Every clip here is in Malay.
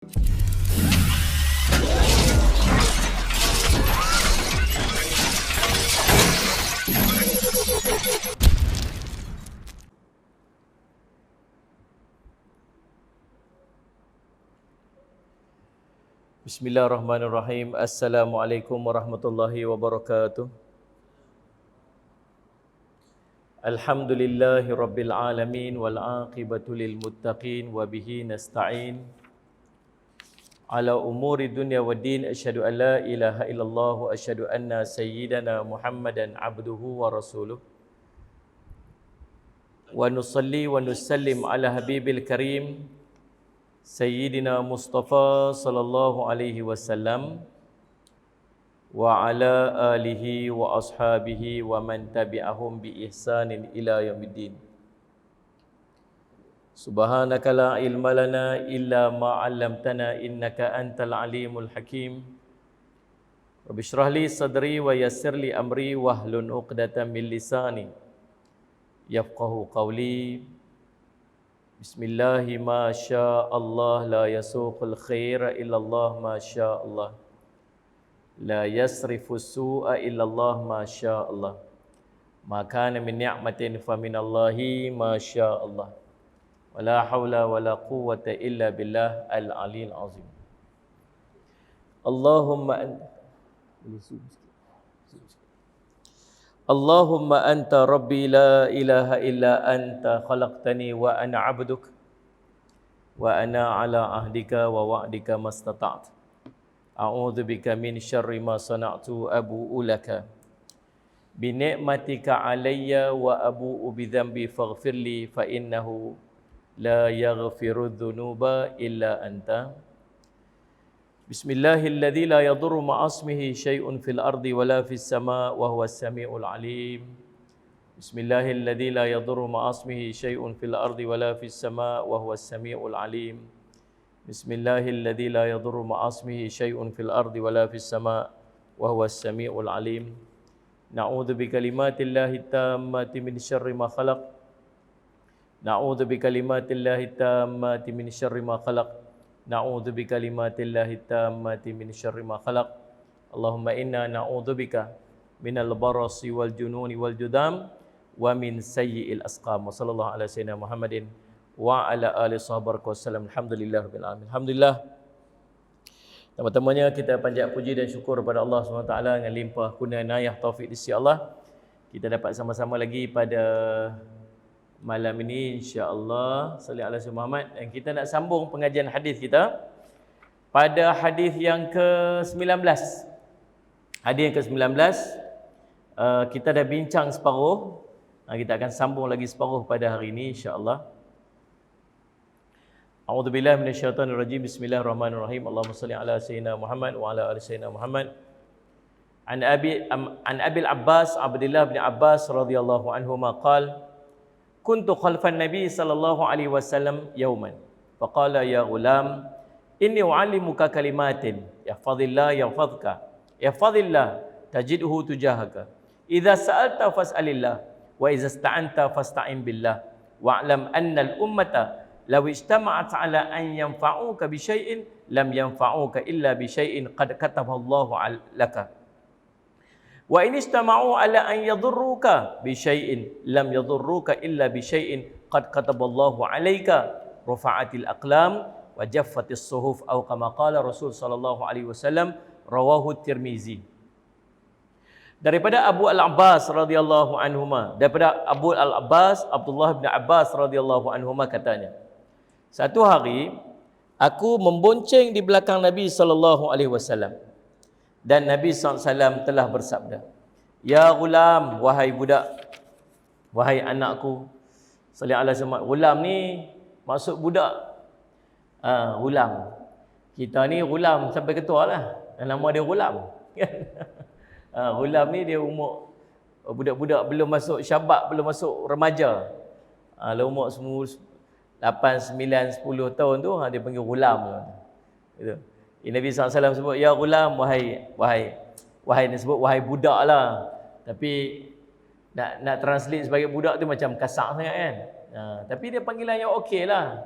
Bismillahirrahmanirrahim. Assalamualaikum warahmatullahi wabarakatuh. Alhamdulillahi rabbil alamin wal aqibatu lil muttaqin wa bihi nasta'in ala umuri dunya waddin. Asyhadu an la ilaha illallah wa asyhadu anna sayyidana Muhammadan abduhu wa rasuluh. Wa nusalli wa nusallim ala habibil karim Sayyidina Mustafa sallallahu alaihi wasallam wa ala alihi wa ashabihi wa man tabi'ahum bi ihsanin ila yaumiddin. Subhanaka la ilma lana illa ma 'allamtana innaka antal alimul hakim. Rabbi shrah li sadri wa yassir li amri wahlul 'uqdatam min lisani yafqahu qawli. Bismillahi ma sya Allah la yasuqul khaira illallah ma sya Allah. La yasrifu su'a illallah ma sya Allah. Ma kana min ni'matin fa minallahi ma sya Allah. Wa la hawla wa la quwwata illa billah al-'aliyyil 'azim. Allahumma anta rabbi la ilaha illa anta khalaqtani wa ana 'abduk wa ana 'ala ahdika wa wa'dika mastata'tu. A'udzu bika min syarri ma sana'tu abu'u laka bi ni'matika 'alayya wa abu'u bi dhanbi faghfirli fa innahu la yaghfiru dhunuba illa anta. Bismillahilladzi la yadurru ma'asmihi syai'un fil ardi wala fis sama' wa huwas samiul alim. Bismillahilladzi la yadurru ma'asmihi syai'un fil ardi wala fis sama' wa huwas samiul alim. Bismillahilladzi la yadurru ma'asmihi syai'un fil ardi wala fis sama' wa huwas samiul alim. Na'udzu bikalimatillahi tammati min syarri ma khalaq. Na'udzu bikalimatillahi tammati min syarri ma khalaq. Na'udzu bikalimatillahi tammati min syarri ma khalaq. Allahumma inna na'udzu bika minal barasi wal jununi wal judam wa min sayyi'il asqam. Wa sallallahu ala sayyidina Muhammadin wa ala alihi sahabat wasallam. Alhamdulillah rabbil alamin. Alhamdulillah. Pertama-tamanya kita panjat puji dan syukur kepada Allah SWT dengan limpah kurnia inayah taufik dari Allah. Kita dapat sama-sama lagi pada malam ini insya-Allah salli ala sayyidina Muhammad, dan kita nak sambung pengajian hadis kita pada hadis yang ke-19. Hadis yang ke-19 kita dah bincang separuh. Kita akan sambung lagi separuh pada hari ini insya-Allah. A'udzubillahi minasyaitonir rajim. Bismillahirrahmanirrahim. Allahumma shalli ala sayyidina Muhammad wa ala ali sayyidina Muhammad. An Abil Abbas Abdullah bin Abbas radhiyallahu anhuma qala kuntu khalfan Nabi sallallahu alaihi wasallam yawman faqala ya ghulam inni u'allimuka kalimatin yahfazillah yahfazka yahfazillah tajidhu tujahaka idza sa'alta fas'alillah wa idza ista'anta fasta'in billah wa'lam anna al-ummata law ijtama'at 'ala an yanfa'uka bi syai'in lam yanfa'uka illa bi syai'in qad kataballahu 'alaka wa in istama'u ala an yadurruka bi syai'in lam yadurruka illa bi syai'in qad kataballahu 'alaika rafa'atil aqlam wa jaffatis suhuf aw kama qala Rasul sallallahu alaihi wasallam. Rawahu Tirmizi. Daripada Abu Al-Abbas radhiyallahu anhuma, daripada Abu Al-Abbas Abdullah bin Abbas radhiyallahu anhuma katanya, satu hari aku membonceng di belakang Nabi sallallahu alaihi wasallam. Dan Nabi SAW telah bersabda, ya ghulam, wahai budak, wahai anakku. Salli ala sayyidina. Ghulam ni maksud budak. Ghulam. Kita ni ghulam sampai ketua lah. Nama dia ghulam. Ghulam ni dia umur budak-budak belum masuk syabab, belum masuk remaja. Umur semua 8, 9, 10 tahun tu dia panggil ghulam. Gitu. Nabi SAW sebut ya ghulam, wahai ni sebut wahai budak lah. Tapi nak translate sebagai budak tu macam kasar sangat kan. Tapi dia panggilan yang okey lah.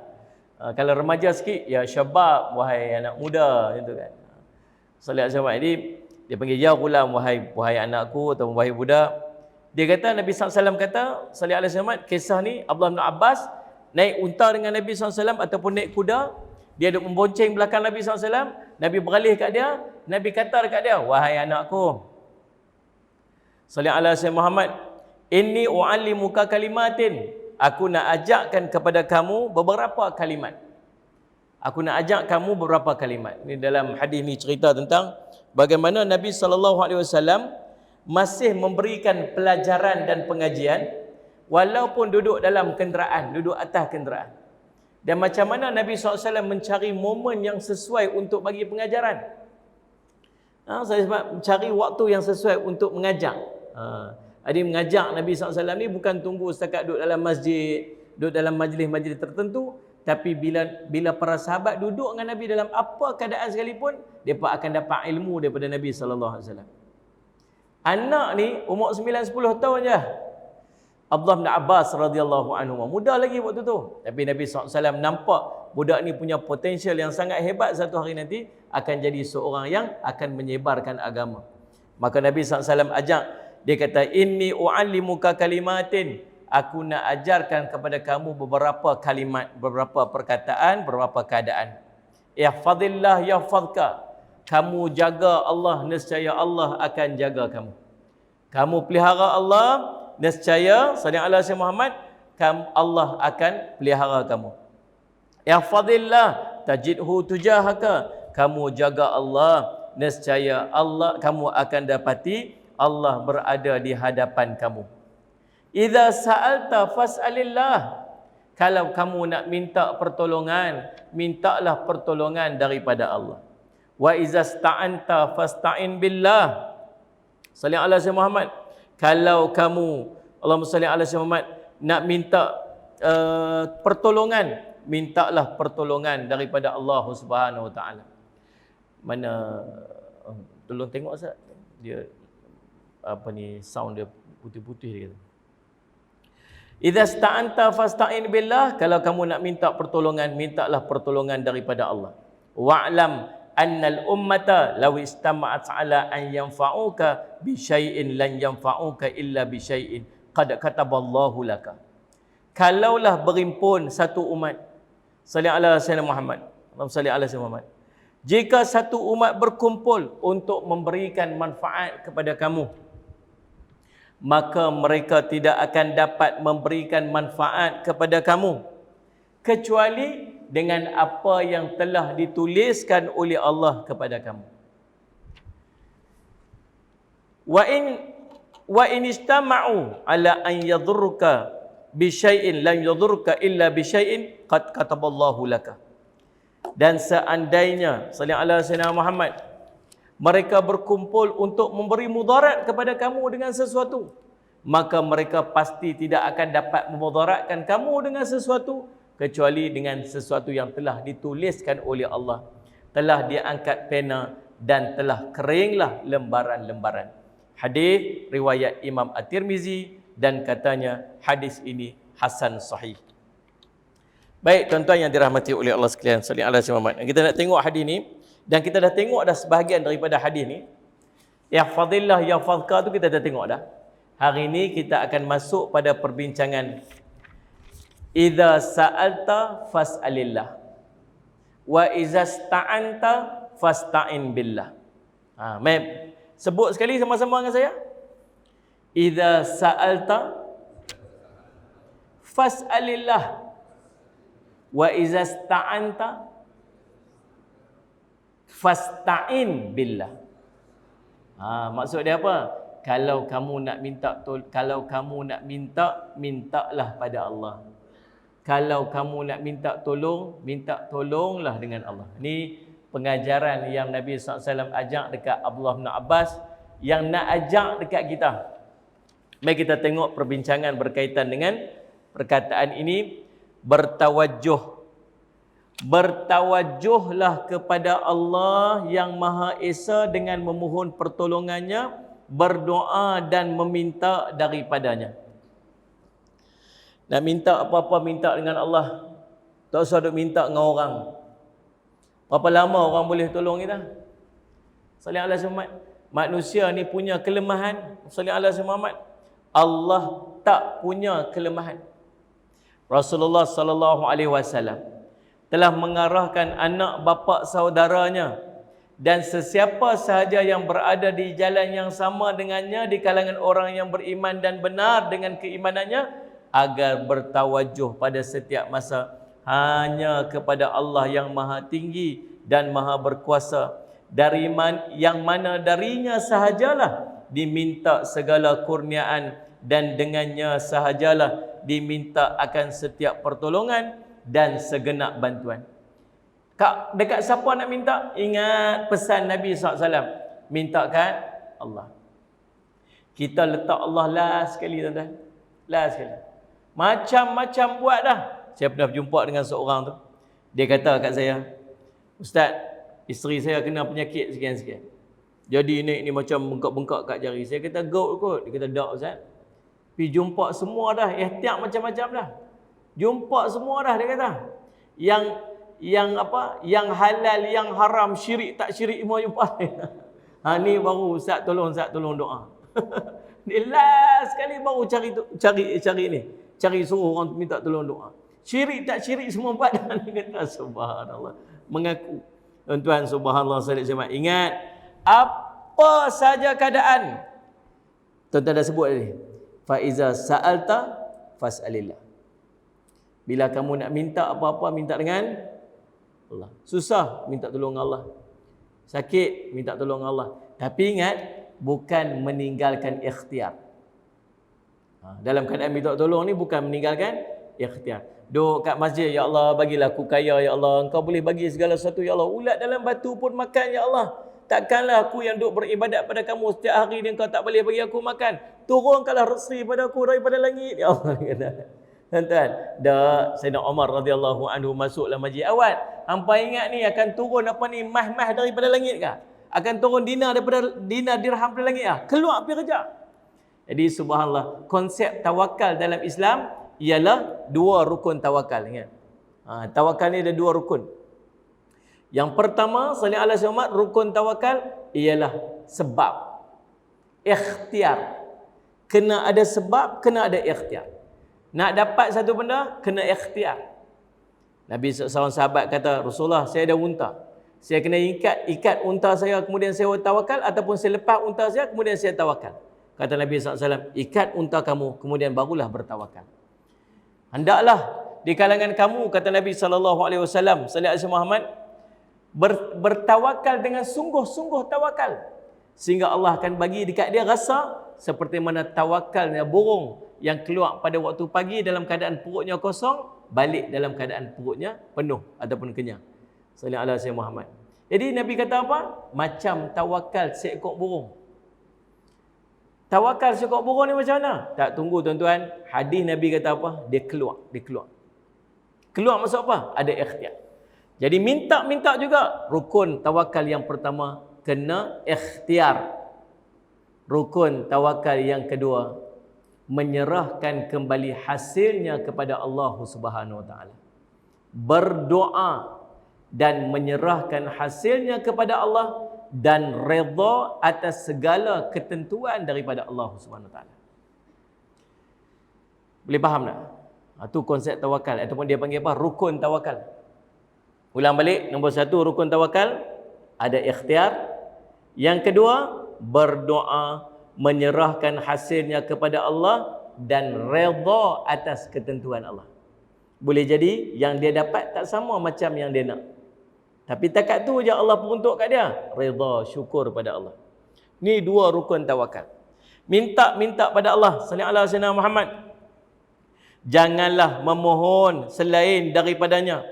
Kalau remaja sikit, ya syabab, wahai anak muda, gitu kan. Salih alaihi wasallam. Jadi dia panggil ya ghulam, wahai anakku atau wahai budak. Dia kata Nabi SAW kata, salih alaihi wasallam, kisah ni Abdullah bin Abbas naik unta dengan Nabi SAW ataupun naik kuda. Dia duduk membonceng belakang Nabi SAW. Nabi beralih kat dia, Nabi kata dekat dia, wahai anakku, salih alaihi wasallam Muhammad, inni u'allimuka kalimatin. Aku nak ajarkan kepada kamu beberapa kalimat. Aku nak ajak kamu beberapa kalimat. Ini dalam hadis ni cerita tentang bagaimana Nabi SAW masih memberikan pelajaran dan pengajian walaupun duduk dalam kenderaan, duduk atas kenderaan. Dan macam mana Nabi SAW mencari momen yang sesuai untuk bagi pengajaran. Saya sebab mencari waktu yang sesuai untuk mengajak. Jadi mengajak Nabi SAW ni bukan tunggu setakat duduk dalam masjid, duduk dalam majlis-majlis tertentu. Tapi bila para sahabat duduk dengan Nabi dalam apa keadaan sekalipun, mereka akan dapat ilmu daripada Nabi SAW. Anak ni umur 9-10 tahun je, Abdullah bin Abbas radhiyallahu anhu, muda lagi waktu tu. Tapi Nabi SAW nampak budak ni punya potensial yang sangat hebat, satu hari nanti akan jadi seorang yang akan menyebarkan agama. Maka Nabi SAW ajak, dia kata, inni u'allimuka kalimatin. Aku nak ajarkan kepada kamu beberapa kalimat, beberapa perkataan, beberapa keadaan. Ihfazillah yahfazka. Kamu jaga Allah, nescaya Allah akan jaga kamu. Kamu pelihara Allah, nescaya sallallahu alaihi wasallam Muhammad, Allah akan pelihara kamu. Ihfazillah tajidhu tujahaka. Kamu jaga Allah, nescaya Allah, kamu akan dapati Allah berada di hadapan kamu. Idza sa'alta fas'alillah. Kalau kamu nak minta pertolongan, mintalah pertolongan daripada Allah. Wa idza sta'anta fasta'in billah. Sallallahu alaihi wasallam Muhammad. Kalau kamu, Allahumma salli ala sayyidina Muhammad, nak minta pertolongan, mintalah pertolongan daripada Allah Subhanahu wa taala. Mana tolong tengok Ustaz. Dia apa ni, sound dia putih-putih dia kata. Idza sta'anta fasta'in billah. Kalau kamu nak minta pertolongan, mintalah pertolongan daripada Allah. Wa'lam annal ummata law istama'at 'ala an yanfa'uka bi syai'in lan yanfa'uka illa bi syai'in qad kataballahu laka. Kalaulah berimpun satu umat, sallallahu alaihi wasallam Muhammad, Allahumma salli ala sayyidina Muhammad. Jika satu umat berkumpul untuk memberikan manfaat kepada kamu, maka mereka tidak akan dapat memberikan manfaat kepada kamu kecuali dengan apa yang telah dituliskan oleh Allah kepada kamu. Wa in istama'u ala an yadhurruka bi syai'in lam yadhurruka illa bi syai'in qad kataballahu laka. Dan seandainya sallallahu alaihi wasallam Muhammad, mereka berkumpul untuk memberi mudarat kepada kamu dengan sesuatu, maka mereka pasti tidak akan dapat memudaratkan kamu dengan sesuatu kecuali dengan sesuatu yang telah dituliskan oleh Allah, telah diangkat pena dan telah keringlah lembaran-lembaran. Hadis riwayat Imam At-Tirmizi dan katanya hadis ini hasan sahih. Baik tuan-tuan yang dirahmati oleh Allah sekalian, sallallahu alaihi wasallam. Kita nak tengok hadis ni dan kita dah tengok dah sebahagian daripada hadis ni. Ihfazillah yahfazka tu kita dah tengok dah. Hari ini kita akan masuk pada perbincangan idza sa'alta fas'alillah wa idza sta'anta fasta'in billah. Mem. Sebut sekali sama-sama dengan saya. Idza sa'alta fas'alillah wa idza sta'anta fasta'in billah. Maksud dia apa? Kalau kamu nak minta, mintalah pada Allah. Kalau kamu nak minta tolonglah dengan Allah. Ini pengajaran yang Nabi SAW ajak dekat Abdullah bin Abbas, yang nak ajak dekat kita. Mari kita tengok perbincangan berkaitan dengan perkataan ini. Bertawajjuhlah kepada Allah yang Maha Esa dengan memohon pertolongannya, berdoa dan meminta daripadanya. Nak minta apa-apa, minta dengan Allah. Tak usah duk minta dengan orang. Berapa lama orang boleh tolong kita? Sallallahu alaihi wasallam. Manusia ni punya kelemahan. Sallallahu alaihi wasallam. Allah tak punya kelemahan. Rasulullah sallallahu alaihi wasallam telah mengarahkan anak bapa saudaranya dan sesiapa sahaja yang berada di jalan yang sama dengannya di kalangan orang yang beriman dan benar dengan keimanannya agar bertawajuh pada setiap masa hanya kepada Allah yang maha tinggi dan maha berkuasa, yang mana darinya sahajalah diminta segala kurniaan dan dengannya sahajalah diminta akan setiap pertolongan dan segenap bantuan. Dekat siapa nak minta? Ingat pesan Nabi SAW. Mintakan Allah. Kita letak Allah last sekali, tuan-tuan. Last sekali. Macam-macam buat dah. Saya pernah berjumpa dengan seorang tu. Dia kata kat saya, Ustaz, isteri saya kena penyakit sekian-sekian. Jadi ni macam bengkak-bengkak kat jari. Saya kata, gout kot. Dia kata, tak Ustaz. Pergi jumpa semua dah. Ihtiar macam-macam dah. Jumpa semua dah, dia kata. Yang halal, yang haram, syirik tak syirik semua jumpa. Ni baru Ustaz tolong doa. Ni last sekali baru cari ni. Cari suruh orang minta tolong doa. Syirik tak syirik semua buat dah. Dia kata subhanallah. Mengaku. Tuan-tuan subhanallah sallallahu. Ingat, apa saja keadaan. Tuan-tuan dah sebut tadi. Fa iza sa'alta fas'alillah. Bila kamu nak minta apa-apa, minta dengan Allah. Susah, minta tolong Allah. Sakit, minta tolong Allah. Tapi ingat, bukan meninggalkan ikhtiar. Dalam keadaan minta tolong ni bukan meninggalkan ikhtiar. Duduk kat masjid, ya Allah bagilah aku kaya, ya Allah. Engkau boleh bagi segala sesuatu, ya Allah. Ulat dalam batu pun makan, ya Allah. Takkanlah aku yang duk beribadat pada kamu setiap hari ni engkau tak boleh bagi aku makan. Turunkanlah rezeki pada aku daripada langit, ya Allah. Tuan-tuan, Sayyidina Umar radhiyallahu anhu masuklah masjid awal. Hampa ingat ni akan turun apa ni mah daripada langit ke? Akan turun dinar dirham daripada langit ah. Keluar pergi kerja. Jadi subhanallah, konsep tawakal dalam Islam ialah dua rukun tawakal, ingat. Tawakal ni ada dua rukun. Yang pertama, sallallahu alaihi wasallam, rukun tawakal ialah sebab. Ikhtiar. Kena ada sebab, kena ada ikhtiar. Nak dapat satu benda, kena ikhtiar. Nabi SAW sahabat kata, Rasulullah, saya ada unta. Saya kena ikat unta saya, kemudian saya tawakal, ataupun saya lepas unta saya, kemudian saya tawakal. Kata Nabi SAW, ikat unta kamu, kemudian barulah bertawakal. Hendaklah di kalangan kamu, kata Nabi SAW, sallallahu alaihi Muhammad, bertawakal dengan sungguh-sungguh tawakal. Sehingga Allah akan bagi dekat dia rasa seperti mana tawakalnya burung yang keluar pada waktu pagi dalam keadaan perutnya kosong, balik dalam keadaan perutnya penuh ataupun kenyang. Sallallahu alaihi Muhammad. Jadi Nabi kata apa? Macam tawakal seekor burung. Tawakal seekor burung ni macam mana? Tak tunggu tuan-tuan. Hadis Nabi kata apa? Dia keluar. Keluar maksud apa? Ada ikhtiar. Jadi minta juga. Rukun tawakal yang pertama, kena ikhtiar. Rukun tawakal yang kedua, menyerahkan kembali hasilnya kepada Allah Subhanahu Wa Taala. Berdoa dan menyerahkan hasilnya kepada Allah dan redha atas segala ketentuan daripada Allah Subhanahu Wa Taala. Boleh faham tak? Itu konsep tawakal ataupun dia panggil apa? Rukun tawakal. Ulang balik, nombor satu, rukun tawakal ada ikhtiar. Yang kedua, berdoa, menyerahkan hasilnya kepada Allah dan redha atas ketentuan Allah. Boleh jadi yang dia dapat tak sama macam yang dia nak. Tapi takat tu je Allah peruntuk kat dia. Redha, syukur pada Allah. Ni dua rukun tawakal. Minta pada Allah. Sallallahu alaihi wasallam Muhammad. Janganlah memohon selain daripadanya.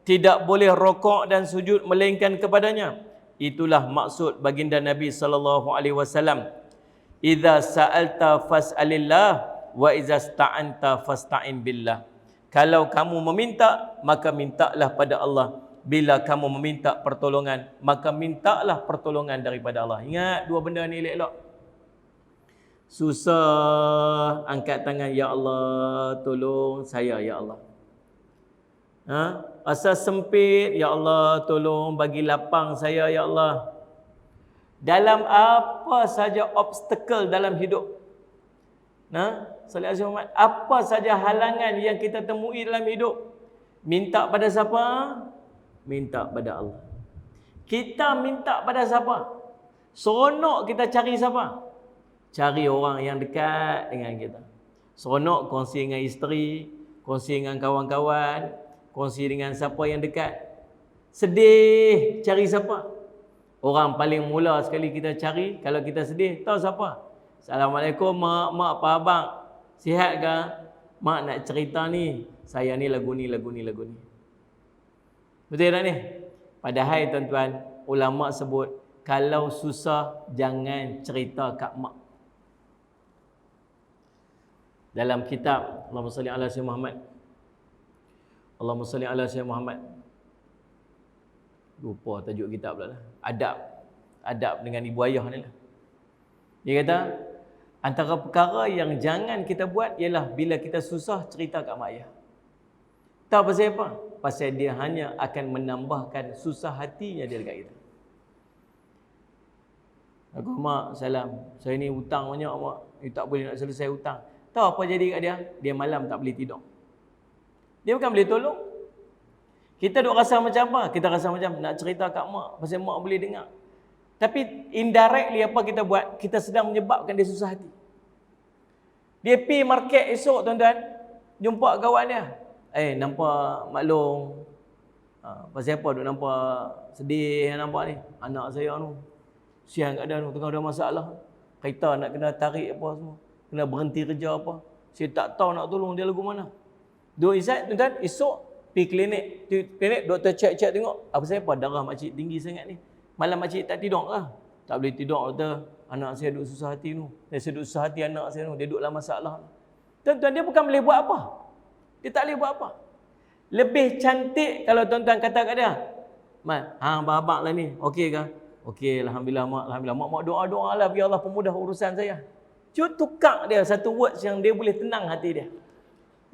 Tidak boleh rokok dan sujud melainkan kepadanya. Itulah maksud baginda Nabi sallallahu alaihi wasallam. Idza sa'alta fas'alillah wa idza sta'anta fasta'in billah. Kalau kamu meminta, maka mintalah pada Allah. Bila kamu meminta pertolongan, maka mintalah pertolongan daripada Allah. Ingat dua benda ni elok-elok. Susah angkat tangan, ya Allah tolong saya, ya Allah. Rasa sempit, ya Allah tolong bagi lapang saya ya Allah. Dalam apa saja obstacle dalam hidup. Sallallahu alaihi wasallam, apa saja halangan yang kita temui dalam hidup, minta pada siapa? Minta pada Allah. Kita minta pada siapa? Seronok kita cari siapa? Cari orang yang dekat dengan kita. Seronok kongsi dengan isteri, kongsi dengan kawan-kawan, kongsi dengan siapa yang dekat. Sedih, cari siapa? Orang paling mula sekali kita cari kalau kita sedih, tahu siapa? Assalamualaikum mak, apa abang? Sihat ke? Mak nak cerita ni, saya ni lagu ni. Betul tak ni? Padahal tuan-tuan, ulama sebut kalau susah jangan cerita kat mak. Dalam kitab Allahumma salli ala sayyidina Muhammad. Allahumma salli ala sayyidina Muhammad. Lupa tajuk kitab pula lah. Adab dengan ibu ayah ni lah. Dia kata, antara perkara yang jangan kita buat ialah bila kita susah cerita kat mak ayah. Tahu pasal apa? Pasal dia hanya akan menambahkan susah hatinya dia dekat kita. Aku, mak, salam. Saya ni hutang banyak, mak. You tak boleh nak selesai hutang. Tahu apa jadi kat dia? Dia malam tak boleh tidur. Dia bukan boleh tolong. Kita duk rasa macam apa? Kita rasa macam nak cerita kat mak, pasal mak boleh dengar. Tapi indirectly apa kita buat? Kita sedang menyebabkan dia susah hati. Dia pergi market esok tuan-tuan, jumpa kawan dia. Nampak maklum. Pasal apa duk nampak sedih nampak ni? Anak saya tu, siang kat dia tu, tengah ada masalah. Kereta nak kena tarik apa semua. Kena berhenti kerja apa. Saya tak tahu nak tolong dia lagu mana. Duk Izzat tuan-tuan, esok pergi klinik, doktor cek tengok apa sebab darah makcik tinggi sangat ni. Malam makcik tak tidur lah. Tak boleh tidur doktor. Anak saya duk susah hati tu. Saya duk susah hati anak saya tu. Dia duk dalam masalah. Tuan-tuan, dia bukan boleh buat apa. Dia tak boleh buat apa. Lebih cantik kalau tuan-tuan kata kat dia, "Mat, abang lah ni. Okey ke?" "Okey, alhamdulillah mak, alhamdulillah. Mak doa-doa lah biar Allah pemudah urusan saya." Cuba tukar dia satu words yang dia boleh tenang hati dia.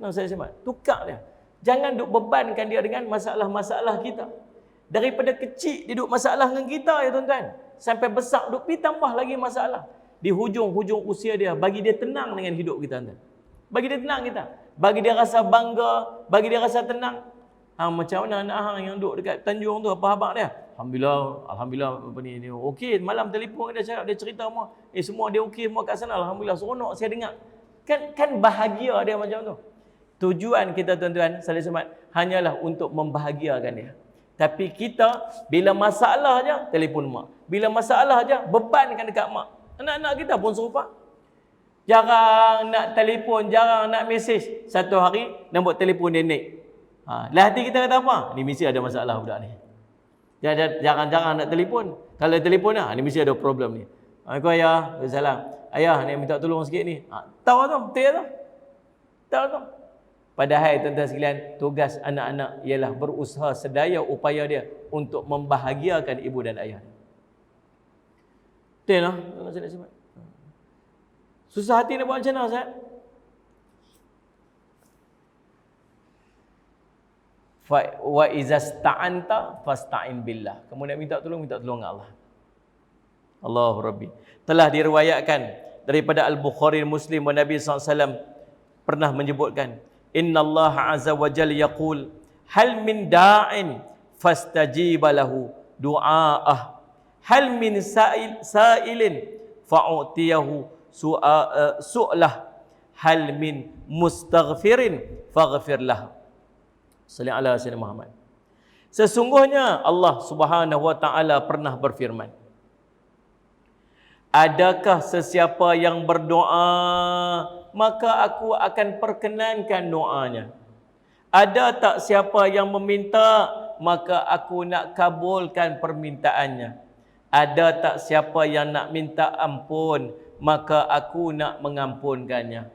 Saya sebut, tukar dia. Jangan duk bebankan dia dengan masalah-masalah kita. Daripada kecil dia duk masalah dengan kita ya tuan-tuan. Sampai besar duk pergi tambah lagi masalah. Di hujung-hujung usia dia, bagi dia tenang dengan hidup kita tuan-tuan. Bagi dia tenang kita. Bagi dia rasa bangga, bagi dia rasa tenang. Macam mana anak hang yang duk dekat Tanjung tu, apa khabar dia? Alhamdulillah apa ni okey, malam telefon dia cakap, dia cerita semua. Semua dia okey semua kat sana, alhamdulillah, seronok saya dengar. Kan bahagia dia macam tu. Tujuan kita tuan-tuan, salih semat, hanyalah untuk membahagiakan dia. Tapi kita bila masalah aja telefon mak. Bila masalah aja bebankan dekat mak. Anak-anak kita pun serupa. Jarang nak telefon, jarang nak mesej. Satu hari nombor telefon dia naik. Lah hati kita kata apa? Ni mesti ada masalah budak ni. Jarang-jarang nak telefon. Kalau telefon ni mesti ada problem ni. Aku ayah, salam. Ayah ni minta tolong sikit ni. Tahu tu, betul tu. Tahu tu. Padahal tuan-tuan sekalian, tugas anak-anak ialah berusaha sedaya upaya dia untuk membahagiakan ibu dan ayah. Betul lah. Susah hati nak buat macam mana, Ustaz? Wa iza sta'anta fasta'in billah. Kamu nak minta tolong dengan Allah. Allahu Rabbi. Telah diriwayatkan daripada Al-Bukhari Muslim wa Nabi SAW pernah menyebutkan, Innallaha azza wa jalla yaqul hal min da'in fastajiba lahu du'a'ah hal min sa'ilin fa'utiyahu su'lah hal min mustaghfirin faghfir lahu. Sallallahu alaihi wasallam Muhammad. Sesungguhnya Allah Subhanahu wa taala pernah berfirman, adakah sesiapa yang berdoa maka aku akan perkenankan doanya? Ada tak siapa yang meminta maka aku nak kabulkan permintaannya? Ada tak siapa yang nak minta ampun maka aku nak mengampunkannya?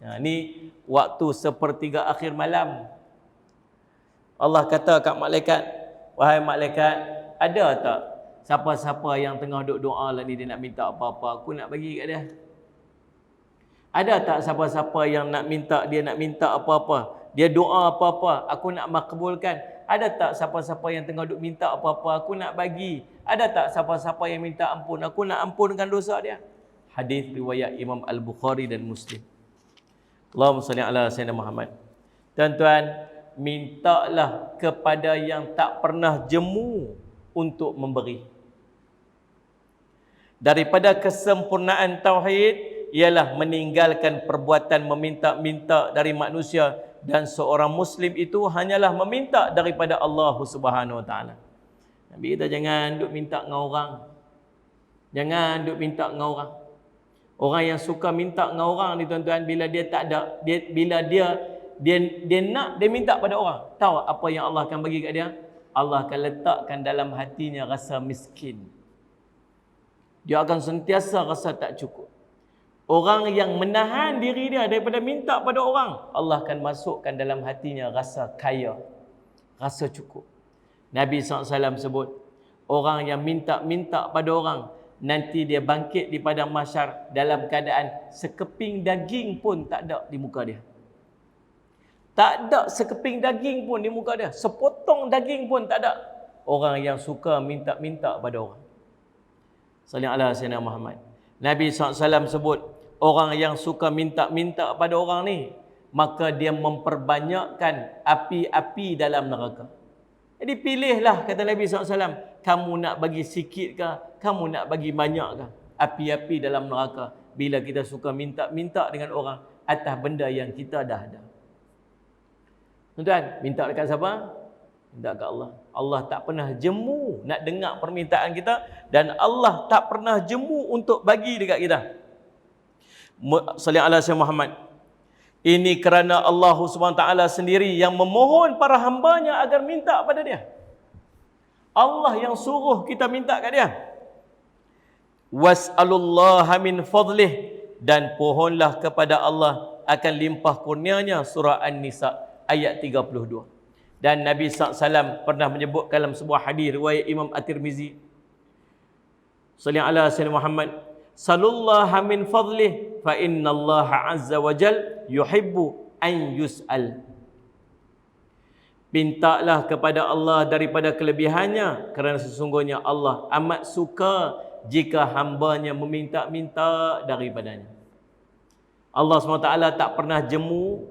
Ini waktu sepertiga akhir malam. Allah kata kat malaikat, wahai malaikat, ada tak siapa-siapa yang tengah duk doa lah ni, dia nak minta apa-apa, aku nak bagi kat dia? Ada tak siapa-siapa yang nak minta, dia nak minta apa-apa, Dia doa apa-apa, aku nak makbulkan. Ada tak siapa-siapa yang tengah duk minta apa-apa, aku nak bagi. Ada tak siapa-siapa yang minta ampun, aku nak ampunkan dosa dia. Hadis riwayat Imam Al-Bukhari dan Muslim. Allahumma salli ala Sayyidina Muhammad. Tuan-tuan, mintalah kepada yang tak pernah jemu untuk memberi. Daripada kesempurnaan tauhid ialah meninggalkan perbuatan meminta-minta dari manusia, dan seorang muslim itu hanyalah meminta daripada Allah Subhanahu Wa Taala. Nabi kita jangan duk minta dengan orang. Jangan duk minta dengan orang. Orang yang suka minta dengan orang ni tuan-tuan, bila dia tak ada, bila dia nak, dia minta pada orang. Tahu apa yang Allah akan bagi kat dia? Allah akan letakkan dalam hatinya rasa miskin. Dia akan sentiasa rasa tak cukup. Orang yang menahan diri dia daripada minta pada orang, Allah akan masukkan dalam hatinya rasa kaya, rasa cukup. Nabi SAW sebut, orang yang minta-minta pada orang, nanti dia bangkit di padang mahsyar dalam keadaan sekeping daging pun tak ada di muka dia. Tak ada sekeping daging pun di muka dia. Sepotong daging pun tak ada. Orang yang suka minta-minta pada orang. Sallallahu alaihi wasallam Muhammad. Nabi SAW sebut, orang yang suka minta-minta pada orang ni, maka dia memperbanyakkan api-api dalam neraka. Jadi pilihlah, kata Nabi SAW, kamu nak bagi sikit ke, kamu nak bagi banyak ke, api-api dalam neraka, bila kita suka minta-minta dengan orang atas benda yang kita dah ada. Tuan-tuan, minta dekat siapa? Minta kat Allah. Allah tak pernah jemu nak dengar permintaan kita, dan Allah tak pernah jemu untuk bagi dekat kita. Sallallahu alaihi wasallam Muhammad. Ini kerana Allah Subhanahu taala sendiri yang memohon para hambanya agar minta pada dia. Allah yang suruh kita minta kat dia. Was'alullaha min fadlih, dan pohonlah kepada Allah akan limpah kurnianya. Surah An-Nisa ayat 32. Dan Nabi SAW pernah menyebut dalam sebuah hadis riwayat Imam At-Tirmizi, sallallahu alaihi wasallam Muhammad, salullaha min fadlih fa innallaha azza wa jal yuhibbu an yus'al. Mintalah kepada Allah daripada kelebihannya, kerana sesungguhnya Allah amat suka jika hambanya meminta-minta daripadanya. Allah SWT tak pernah jemu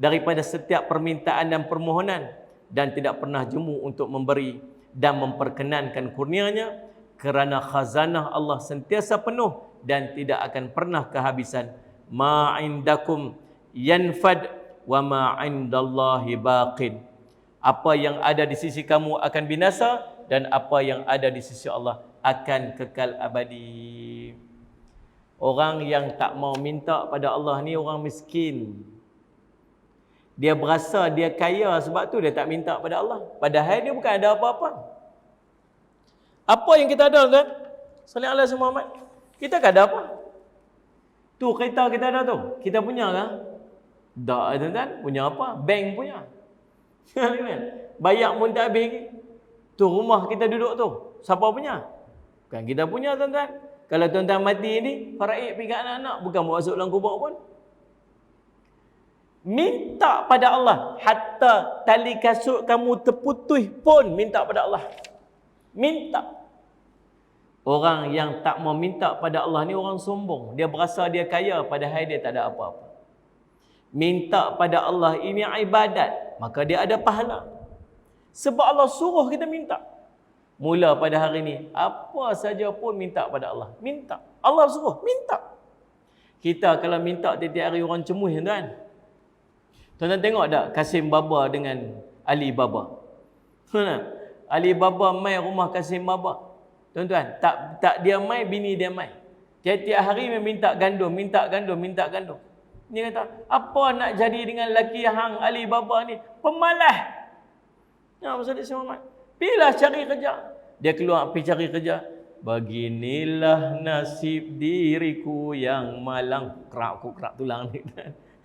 daripada setiap permintaan dan permohonan, dan tidak pernah jemu untuk memberi dan memperkenankan kurnianya, kerana khazanah Allah sentiasa penuh dan tidak akan pernah kehabisan. Ma indakum yanfad wa ma indallahi baqin. Apa yang ada di sisi kamu akan binasa, dan apa yang ada di sisi Allah akan kekal abadi. Orang yang tak mau minta pada Allah ni orang miskin. Dia berasa dia kaya, sebab tu dia tak minta pada Allah. Padahal dia bukan ada apa-apa. Apa yang kita ada, kan? Sallallahu alaihi wasallam Muhammad. Kita kan ada apa? Tu kereta kita ada tu, kita punya kan? Tak, tuan-tuan. Punya apa? Bank punya. Bayar pun tak habis. Tu rumah kita duduk tu, siapa punya? Bukan kita punya, tuan-tuan. Kalau tuan-tuan mati ni, faraid pergi kat anak-anak, bukan masuk dalam kubur pun. Minta pada Allah, hatta tali kasut kamu terputus pun minta pada Allah. Minta. Orang yang tak mau minta pada Allah ni orang sombong. Dia berasa dia kaya, padahal dia tak ada apa-apa. Minta pada Allah ini ibadat, maka dia ada pahala. Sebab Allah suruh kita minta. Mula pada hari ni, apa saja pun minta pada Allah. Minta. Allah suruh, minta. Kita kalau minta tiap-tiap hari orang cemuh, tuan. Tuan-tuan tengok tak Kasim Baba dengan Ali Baba? Ali Baba mai rumah Kasim Baba. Tuan-tuan, tak dia mai, bini dia mai. Tiap-tiap hari minta gandum, minta gandum, minta gandum. Dia kata, apa nak jadi dengan lelaki hang Ali Baba ni? Pemalas. Ya, Maksudnya Muhammad. Pilah cari kerja. Dia keluar pergi cari kerja. Beginilah nasib diriku yang malang. Kerak tulang ni.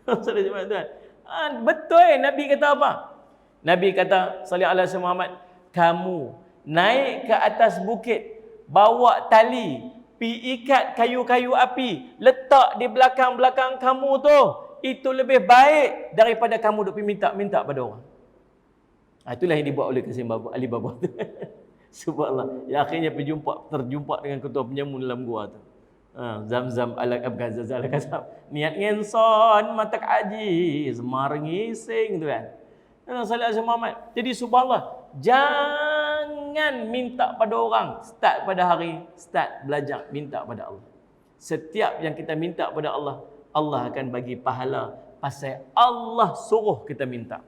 Maksudnya Muhammad, tuan. Betul Nabi kata apa? Nabi kata sallallahu alaihi wasallam Muhammad, kamu naik ke atas bukit, bawa tali, pi ikat kayu-kayu api, letak di belakang-belakang kamu tu. itu lebih baik daripada kamu duk pergi minta-minta pada orang. Itulah yang dibuat oleh Qasim Alibaba tu. Subhanallah. Ya, akhirnya terjumpa dengan ketua penjamun dalam gua tu. Zam-zam al-abghazazal kasab. Niat ngenson matak ajiz, marngising tu kan. Sallallahu alaihi Muhammad. Jadi subhanallah, jangan minta pada orang. Start pada hari, start belajar minta pada Allah. Setiap yang kita minta pada Allah, Allah akan bagi pahala pasal Allah suruh kita minta.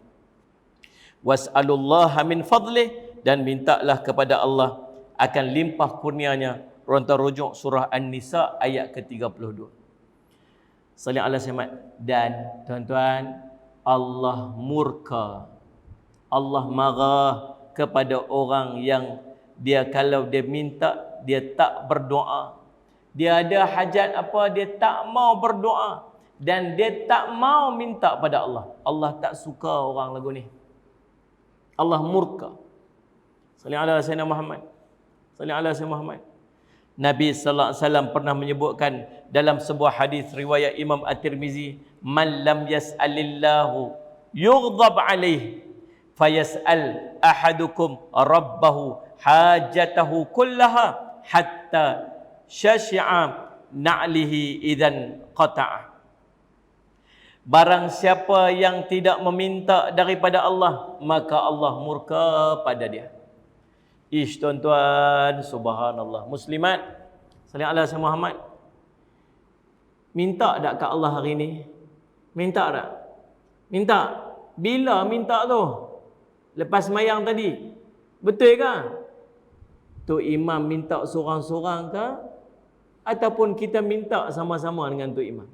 Was'alullaha min fadlih, dan mintalah kepada Allah akan limpah kurnianya. Ronta rujuk surah An-Nisa ayat ke-32. Salih ala Muhammad. Dan tuan-tuan, Allah murka, Allah marah kepada orang yang dia kalau dia minta, dia tak berdoa. Dia ada hajat apa, dia tak mau berdoa. Dan dia tak mau minta pada Allah. Allah tak suka orang lagu ni. Allah murka. Salih ala Sayyidina Muhammad. Salih ala Sayyidina Muhammad. Nabi sallallahu alaihi wasallam pernah menyebutkan dalam sebuah hadis riwayat Imam At-Tirmizi, "Man lam yas'alillahu yughdab alaih, fayas'al ahadukum rabbahu hajatahu kullaha hatta syashi'a na'lihi idzan qata'a." Barang siapa yang tidak meminta daripada Allah, maka Allah murka pada dia. Ish, tuan-tuan, subhanallah. Muslimat, sallallahu alaihi wasallam Muhammad. Minta tak kat Allah hari ni? Minta tak? Minta. Bila minta tu? Lepas sembahyang tadi. Betul ke? Tu imam minta seorang-seorang ke? Ataupun kita minta sama-sama dengan tu imam?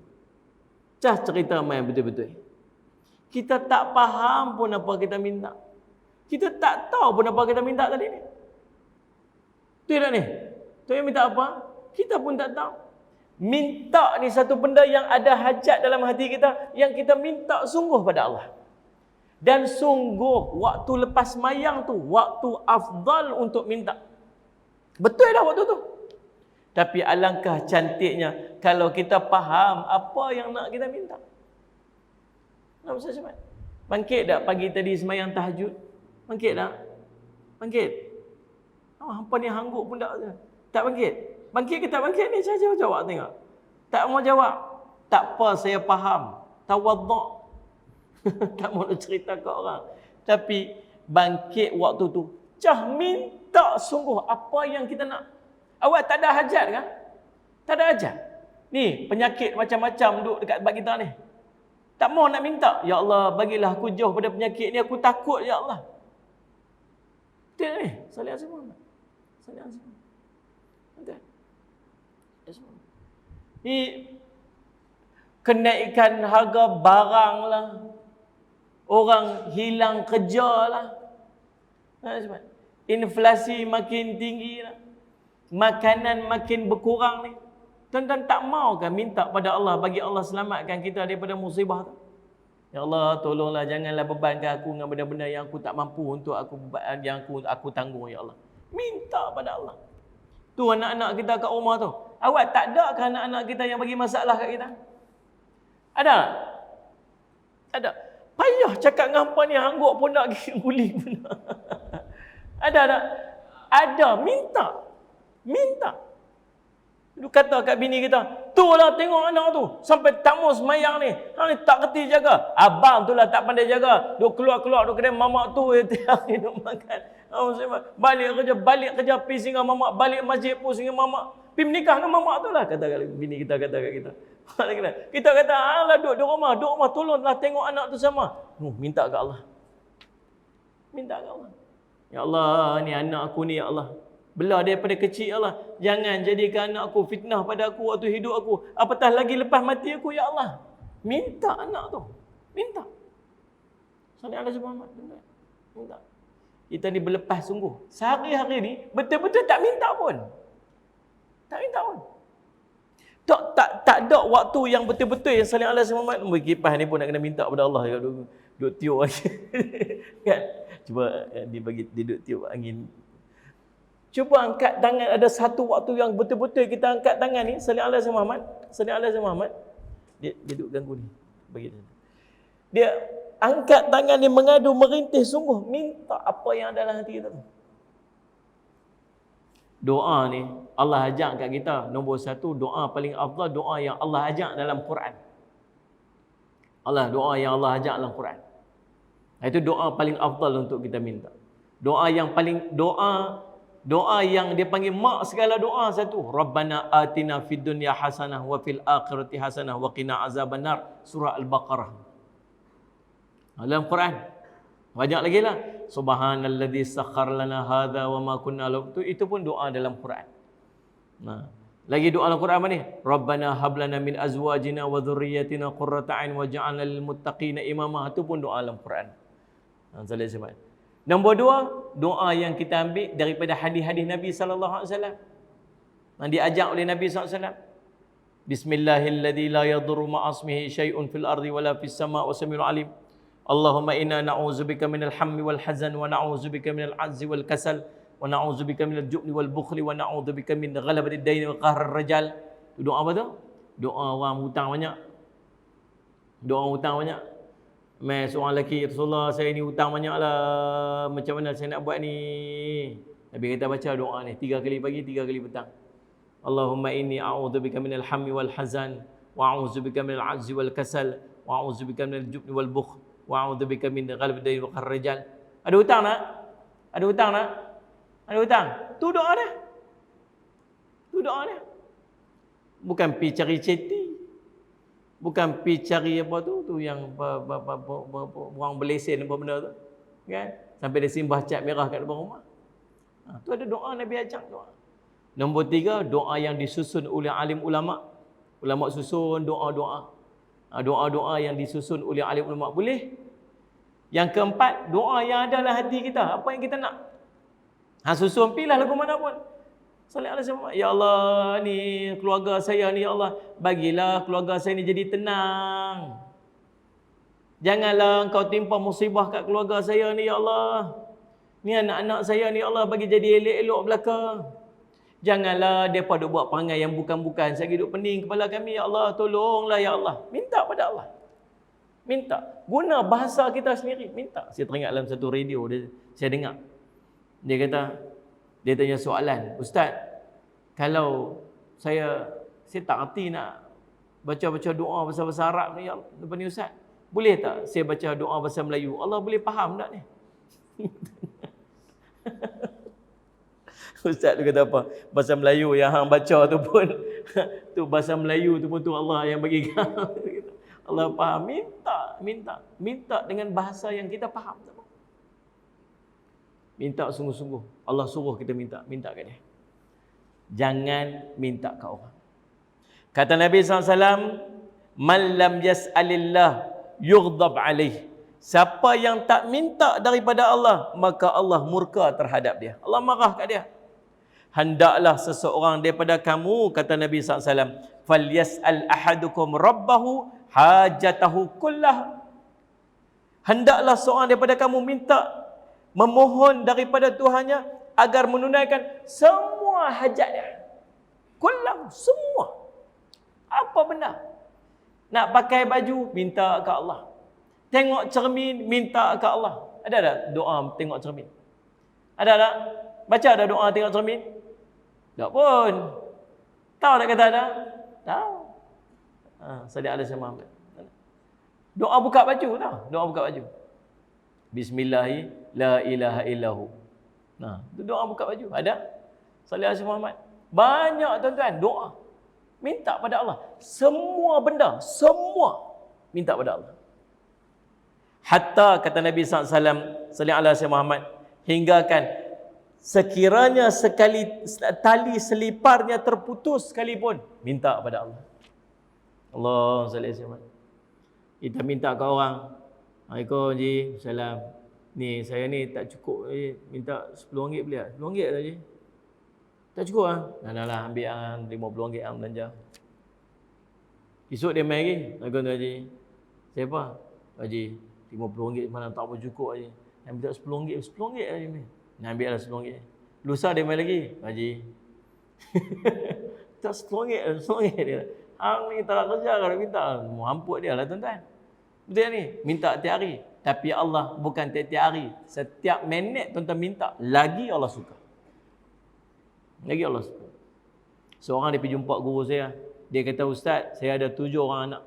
Cah cerita main betul-betul. Kita tak faham pun apa kita minta. Kita tak tahu pun apa kita minta tadi ni. Betul tak ni? Tu yang minta apa? Kita pun tak tahu. Minta ni satu benda yang ada hajat dalam hati kita, yang kita minta sungguh pada Allah. Dan sungguh waktu lepas mayang tu, waktu afdal untuk minta. Betul dah waktu tu. Tapi alangkah cantiknya kalau kita faham apa yang nak kita minta. Nak Ustaz Syamad? Bangkit tak pagi tadi semayang tahajud? Bangkit tak? Bangkit? Hampa ni hangguk pun tak bangkit. Bangkit ke tak bangkit ni? Saya jawab tengok. Tak mau jawab. Tak apa, saya faham. Tawaduk. Tak mau nak cerita ke orang. Tapi bangkit waktu tu. Cah minta sungguh apa yang kita nak. Awak tak ada hajat kan? Tak ada hajat. Ni penyakit macam-macam duduk dekat bab kita ni. Tak mau nak minta. Ya Allah, bagilah aku jauh pada penyakit ni. Aku takut, Ya Allah. Betul ni? Salih Azim Muhammad. Salih Azim Muhammad. Betul. Ni kenaikan harga barang lah. Orang hilang kerja lah. Inflasi makin tinggi lah. Makanan makin berkurang ni. Tuan-tuan tak mau kan minta pada Allah, bagi Allah selamatkan kita daripada musibah tu? Ya Allah, tolonglah janganlah bebankan aku dengan benda-benda yang aku tak mampu untuk aku tanggung, Ya Allah. Minta pada Allah. Tu anak-anak kita kat rumah tu. Awak tak ada ke anak-anak kita yang bagi masalah kat kita? Ada? Ada. Payah cakap dengan hampa ni, hangguk pun nak guling pun nak. Ada tak? Ada. Minta. Minta. Dia kata kat bini kita, tu lah tengok anak tu, sampai tamu semayang ni, hang ni tak kerti jaga. Abang tu lah tak pandai jaga. Duk keluar-keluar duk kedai mamak tu, tiap hari duk makan. Balik kerja pergi singgah mamak, balik masjid pun singgah mamak. Pergi menikah dengan mamak tu lah, kata bini kita, kata kat kita. Kita kata, alah duk rumah, tolonglah tengok anak tu sama. Minta kat Allah. Minta kat Allah. Ya Allah, ni anak aku ni, Ya Allah. Belah daripada kecil, Ya Allah. Jangan jadikan anak aku fitnah pada aku waktu hidup aku. Apatah lagi lepas mati aku, Ya Allah. Minta anak tu. Minta. Salih alaihi Muhammad. Minta. Kita ni berlepas sungguh. Sehari-hari ni, betul-betul tak minta pun. Tak minta pun. Tak ada waktu yang betul-betul yang Salih alaihi Muhammad. Kipas ni pun nak kena minta pada Allah. Duduk tiup lagi. Kan? Cuba dia bagi dia duduk tiup angin. Cuba angkat tangan, ada satu waktu yang betul-betul kita angkat tangan ni, Salih alaihi Muhammad, Salih alaihi Muhammad. Dia duduk ganggu ni. Begitu. Dia angkat tangan dia mengadu, merintih sungguh, minta apa yang ada dalam hati kita. Doa ni Allah ajak kat kita, nombor satu, doa paling afdal, doa yang Allah ajak dalam Quran. Doa yang Allah ajak dalam Quran. Itu doa paling afdal untuk kita minta. Doa yang dia panggil mak segala doa satu. Rabbana atina fid dunya hasanah wa fil akhirati hasanah wa qina azabannar. Surah Al-Baqarah. Dalam Quran. Banyak lagi lah. Subhanalladzi sakhkhar lana hadza wa ma kunna lahu. Itu pun doa dalam Quran. Nah, lagi doa dalam Quran apa ni? Rabbana hab lana min azwajina wa dhurriyyatina qurrata a'yun waj'alna lil muttaqina imama. Itu pun doa dalam Quran. Nombor dua, doa yang kita ambil daripada hadis-hadis Nabi sallallahu alaihi wasallam. Yang diajak oleh Nabi sallallahu alaihi wasallam. Bismillahilladzi la yadurru ma'asmihi syai'un fil ardi wala fis sama' wa samiul alim. Allahumma inna na'udzubika minal hammi wal hazan wa na'udzubika minal 'ajzi wal kasal wa na'udzubika minal jubni wal bukhli wa na'udzubika min ghalabatid daini wa qahrir rajal. Itu doa apa tu? Doa orang hutang banyak. Doa hutang banyak. Seorang lelaki, Rasulullah, saya ni hutang banyak lah. Macam mana saya nak buat ni? Nabi kata baca doa ni 3 kali pagi, 3 kali petang. Allahumma inni a'udzubika minal hammi wal hazan wa a'udzubika minal 'ajzi wal kasal wa a'udzubika minal jubni wal bukhl wa a'udzubika min ghalabatid daini wa qahrir rajal. Ada hutang tak? Ada hutang tak? Ada hutang? Tu doa dia. Tu doa dia. Bukan pi cari ceti. Bukan pi cari apa tu yang orang berlesen apa benda tu. Kan? Sampai dia simbah cat merah kat depan rumah. Tu ada doa Nabi ajak doa. Nombor 3, doa yang disusun oleh alim ulama. Ulama susun doa-doa. Doa-doa yang disusun oleh alim ulama boleh. Yang keempat, doa yang ada dalam hati kita. Apa yang kita nak? Susun pilih lagu mana pun. Salih alaihi wasallam. Ya Allah, ni keluarga saya ni, ya Allah, bagilah keluarga saya ni jadi tenang. Janganlah engkau timpa musibah kat keluarga saya ni, ya Allah. Ni anak-anak saya ni, ya Allah, bagi jadi elok-elok belaka. Janganlah mereka duk buat perangai yang bukan-bukan. Saya duk pening kepala kami, ya Allah, tolonglah ya Allah. Minta pada Allah. Minta. Guna bahasa kita sendiri, minta. Saya teringat dalam satu radio saya dengar. Dia tanya soalan, Ustaz, kalau saya tak erti nak baca-baca doa bahasa Arab ni, ya depan ni Ustaz, boleh tak saya baca doa bahasa Melayu? Allah boleh faham tak ni? Ustaz tu kata apa? Bahasa Melayu yang hang baca tu pun tu bahasa Melayu tu pun tu Allah yang bagi kau. Allah faham. Minta dengan bahasa yang kita faham. Minta sungguh-sungguh. Allah suruh kita minta kat dia. Jangan minta kat orang. Kata Nabi SAW, man lam yas'alillah yughdab alaih. Siapa yang tak minta daripada Allah, maka Allah murka terhadap dia. Allah marah kat dia. Hendaklah seseorang daripada kamu, kata Nabi SAW, falyas'al ahadukum rabbahu hajatahu kullah. Hendaklah seorang daripada kamu memohon daripada Tuhannya agar menunaikan semua hajat dia. Kullah, semua. Apa benda? Nak pakai baju, minta ke Allah. Tengok cermin, minta ke Allah. Ada tak doa tengok cermin? Ada tak? Baca ada doa tengok cermin? Tak pun. Tahu tak kata ada? Tahu. Salih alaihi Muhammad. Doa buka baju tau. Doa buka baju. Bismillahi la ilaha illahu. Itu doa buka baju. Ada? Salih alaihi Muhammad. Banyak tuan-tuan doa. Minta pada Allah. Semua benda, semua minta pada Allah. Hatta kata Nabi SAW, sallallahu alaihi wasallam Muhammad, hinggakan sekiranya sekali tali seliparnya terputus sekalipun, minta pada Allah. Allah sallallahu alaihi wasallam. Kita minta ke orang, Assalamualaikum Ji, salam. Ni saya ni tak cukup, minta RM10 boleh tak? RM10 tak Ji? Tak cukup ah. Nah, ambil RM50 belanja. Esok dia main lagi. Assalamualaikum Tuan Haji. Siapa? Haji. RM50 mana tak apa cukup Haji. Yang minta RM10. RM10 Haji main. Nak ambil lah RM10. Lusa dia main lagi. Haji. Tak RM10 dia. Hang ni tak nak kerja kalau minta. Mampuk dia lah tuan-tuan. Betul ni? Minta tiap hari. Tapi Allah bukan tiap-tiap hari. Setiap minit tuan-tuan minta, lagi Allah suka. Lagi Allah suka. Seorang dia pergi jumpa guru saya. Dia kata, Ustaz, saya ada 7 orang anak.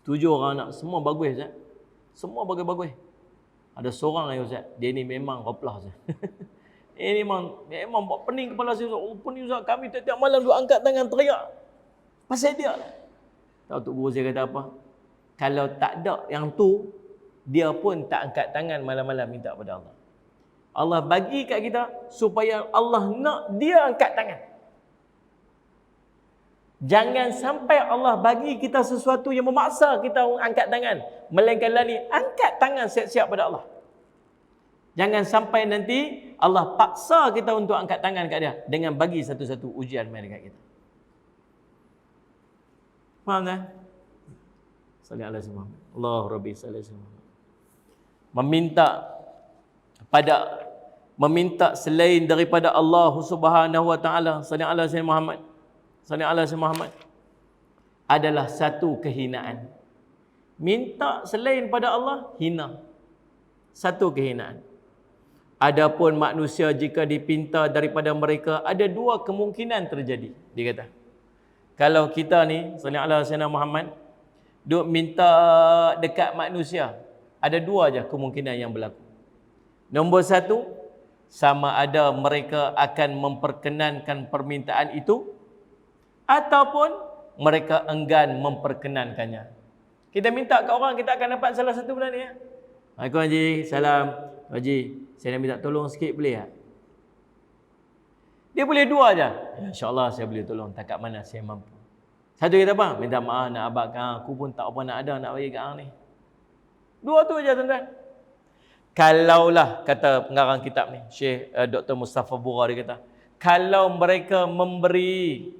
7 orang anak. Semua bagus, Ustaz. Semua bagus-bagus. Ada seorang lagi, Ustaz. Dia ni memang hoplah, Ustaz. Ini memang buat pening kepala saya, Ustaz. Oh, pening, Ustaz. Kami tiap-tiap malam duk angkat tangan teriak. Pasal dia lah. Tahu tu guru saya kata apa? Kalau tak ada yang tu, dia pun tak angkat tangan malam-malam minta pada Allah. Allah bagi kat kita supaya Allah nak dia angkat tangan. Jangan sampai Allah bagi kita sesuatu yang memaksa kita angkat tangan. Melainkan ni angkat tangan siap-siap pada Allah. Jangan sampai nanti Allah paksa kita untuk angkat tangan kat dia dengan bagi satu-satu ujian mai dekat kita. Faham tak? Sallallahu alaihi wasallam. Allah Rabbi sallallahu alaihi wasallam. Meminta selain daripada Allah Subhanahu wa taala, sallallahu alaihi wasallam Muhammad. Sallallahu alaihi wasallam Muhammad adalah satu kehinaan. Minta selain pada Allah hina. Satu kehinaan. Adapun manusia jika dipinta daripada mereka, ada 2 kemungkinan terjadi. Dia kata, kalau kita ni sallallahu alaihi wasallam Muhammad duk minta dekat manusia, ada 2 aja kemungkinan yang berlaku. Nombor 1, sama ada mereka akan memperkenankan permintaan itu ataupun mereka enggan memperkenankannya. Kita minta kat orang, kita akan dapat salah satu benda ni ya. Assalamualaikum Haji, salam. Haji, saya nak minta tolong sikit boleh tak? Dia boleh 2 aja. InsyaAllah saya boleh tolong, takat mana saya mampu. Satu kata apa? Minta maaf nak abadkan, aku pun tak apa nak ada nak bagi kat hang ni. 2 tu aja tuan-tuan. Kalaulah, kata pengarang kitab ni, Syekh Dr. Mustafa Bura, dia kata, kalau mereka memberi,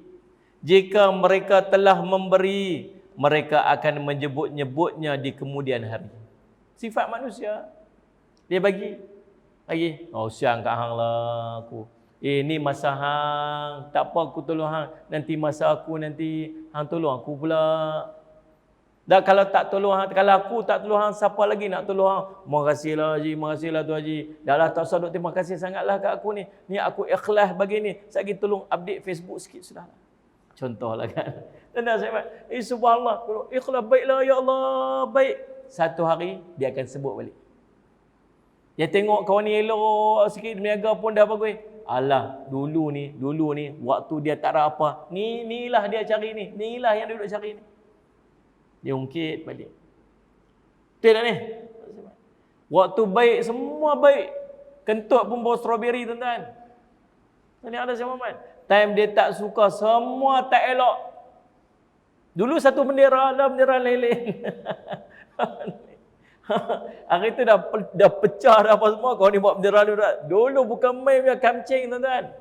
jika mereka telah memberi, mereka akan menyebut-nyebutnya di kemudian hari. Sifat manusia. Dia bagi. Oh, siang kat hang lah aku. Ni masa hang, tak apa aku tolong hang. Nanti masa aku nanti hang tolong aku pula. Dan kalau tak tolong hang, kalau aku tak tolong hang, siapa lagi nak tolong hang? Makasihlah Haji, makasihlah tu Haji. Dah lah tak usah duk terima kasih sangatlah kat aku ni. Ni aku ikhlas bagi ni. Saya lagi tolong update Facebook sikit sudah. Contohlah kan. Dan saya subhanallah, ikhlas baiklah ya Allah, baik. Satu hari dia akan sebut balik. Dia tengok kawan ni elok sikit, niaga pun dah bagus. Alah, dulu ni waktu dia tak ada apa. Inilah dia cari ni. Inilah yang dia duduk cari ni. Dia ungkit balik. Betul tak ni? Waktu baik, semua baik. Kentut pun bawa strawberry tuan-tuan. Ini ada siapa Muhammad. Time dia tak suka, semua tak elok. Dulu satu bendera, ada bendera lain-lain. Hari tu dah pecah dah apa semua. Kau ni buat bendera dulu bukan main punya kamcing tuan-tuan.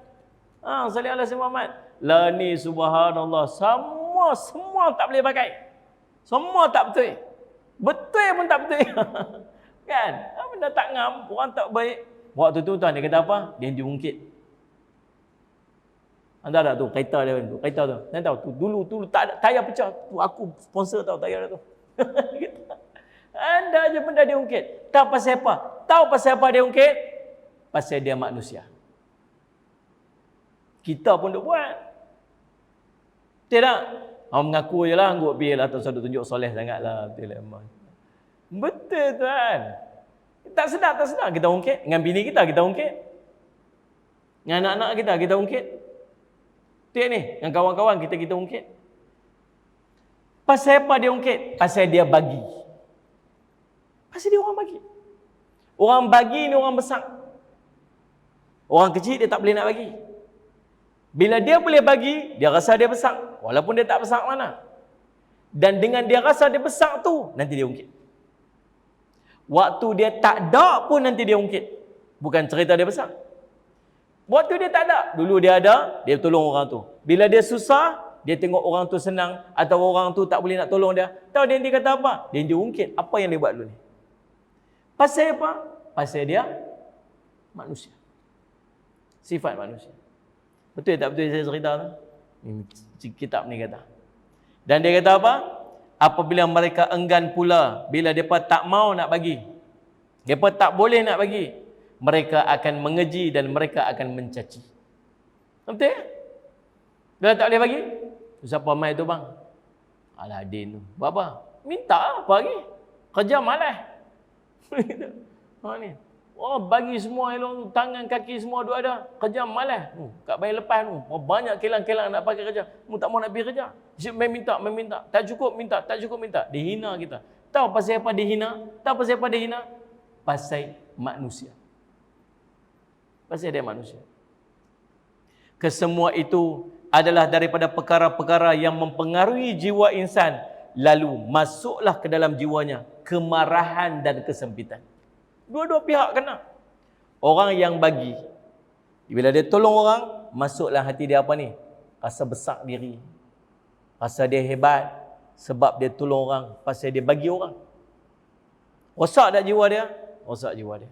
Sallallahu alaihi Muhammad. Lah ni subhanallah, semua tak boleh pakai. Semua tak betul. Betul pun tak betul. Kan? Benda tak ngam, orang tak baik. Waktu tu tuan dia kata apa? Dia diungkit. Anda tak tu kereta dia tu. Kereta tu. Anda tahu tu dulu tak ada tayar pecah. Tu aku sponsor tahu tayar dia tu. Anda je benda dia ungkit. Tahu pasal apa? Tahu pasal apa dia ungkit? Pasal dia manusia. Kita pun duk buat. Tidak. Orang mengaku je lah, angguk bil lah, tak usah tunjuk soleh sangat lah. Betul tuan. Tak sedar. Kita ungkit. Dengan bini kita ungkit. Dengan anak-anak kita ungkit. Betul ni. Dengan kawan-kawan kita ungkit. Pasal apa dia ungkit? Pasal dia bagi. Pasal dia orang bagi. Orang bagi ni orang besar. Orang kecil dia tak boleh nak bagi. Bila dia boleh bagi, dia rasa dia besar. Walaupun dia tak besar mana. Dan dengan dia rasa dia besar tu, nanti dia ungkit. Waktu dia tak ada pun nanti dia ungkit. Bukan cerita dia besar. Waktu dia tak ada, dulu dia ada, dia tolong orang tu. Bila dia susah, dia tengok orang tu senang atau orang tu tak boleh nak tolong dia. Tahu dia kata apa? Dia ungkit apa yang dia buat dulu ni. Pasal apa? Pasal dia manusia. Sifat manusia. Betul tak betul saya cerita tu? Kitab ni kata. Dan dia kata apa? apabila mereka enggan pula, bila mereka tak mau nak bagi, mereka tak boleh nak bagi, mereka akan mengeji dan mereka akan mencaci. Betul ya? Bila tak boleh bagi, siapa mai tu bang? Alah Din tu. Buat apa? Minta apa lagi? Kerja malas. Ha ni. Oh, bagi semua elok, tangan kaki semua duk ada. Kerja malas. Kat bayi lepas tu, banyak kilang-kilang nak pakai kerja. Mu tak mau nak pergi kerja. Main minta. Tak cukup minta. Dihina kita. Tahu pasal apa dihina? Tahu pasal apa dihina? Pasal manusia. Pasal dia manusia. Kesemua itu adalah daripada perkara-perkara yang mempengaruhi jiwa insan. Lalu masuklah ke dalam jiwanya kemarahan dan kesempitan. Dua-dua pihak kena. Orang yang bagi, bila dia tolong orang, masuklah hati dia apa ni? Rasa besar diri. Rasa dia hebat sebab dia tolong orang, pasal dia bagi orang. Rosak tak jiwa dia? Rosak jiwa dia.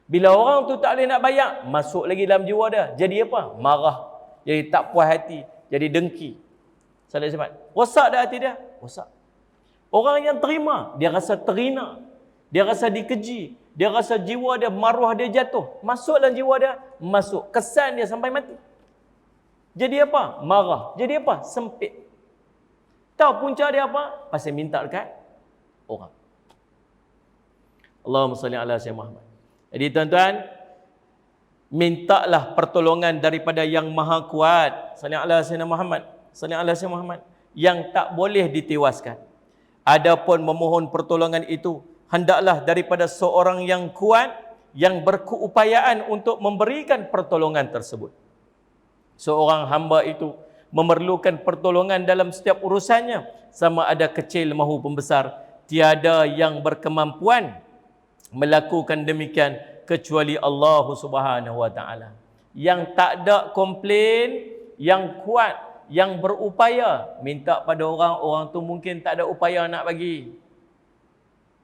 Bila orang tu tak boleh nak bayar, masuk lagi dalam jiwa dia. Jadi apa? Marah. Jadi tak puas hati. Jadi dengki. Salah semat. Rosak dah hati dia? Rosak. Orang yang terima, dia rasa terhina. Dia rasa dikeji. Dia rasa jiwa dia, maruah dia jatuh. Masuk dalam jiwa dia, masuk. Kesan dia sampai mati. Jadi apa? Marah. Jadi apa? Sempit. Tahu punca dia apa? Pasal minta dekat orang. Allahumma salli ala sayyidina Muhammad. Jadi tuan-tuan, mintalah pertolongan daripada yang maha kuat. Salli ala sayyidina Muhammad. Salli ala sayyidina Muhammad. Yang tak boleh ditewaskan. Adapun memohon pertolongan itu, hendaklah daripada seorang yang kuat, yang berkeupayaan untuk memberikan pertolongan tersebut. Seorang hamba itu memerlukan pertolongan dalam setiap urusannya, sama ada kecil maupun besar. Tiada yang berkemampuan melakukan demikian kecuali Allah Subhanahu wa taala. Yang tak ada komplain, yang kuat, yang berupaya minta pada orang, orang tu mungkin tak ada upaya nak bagi.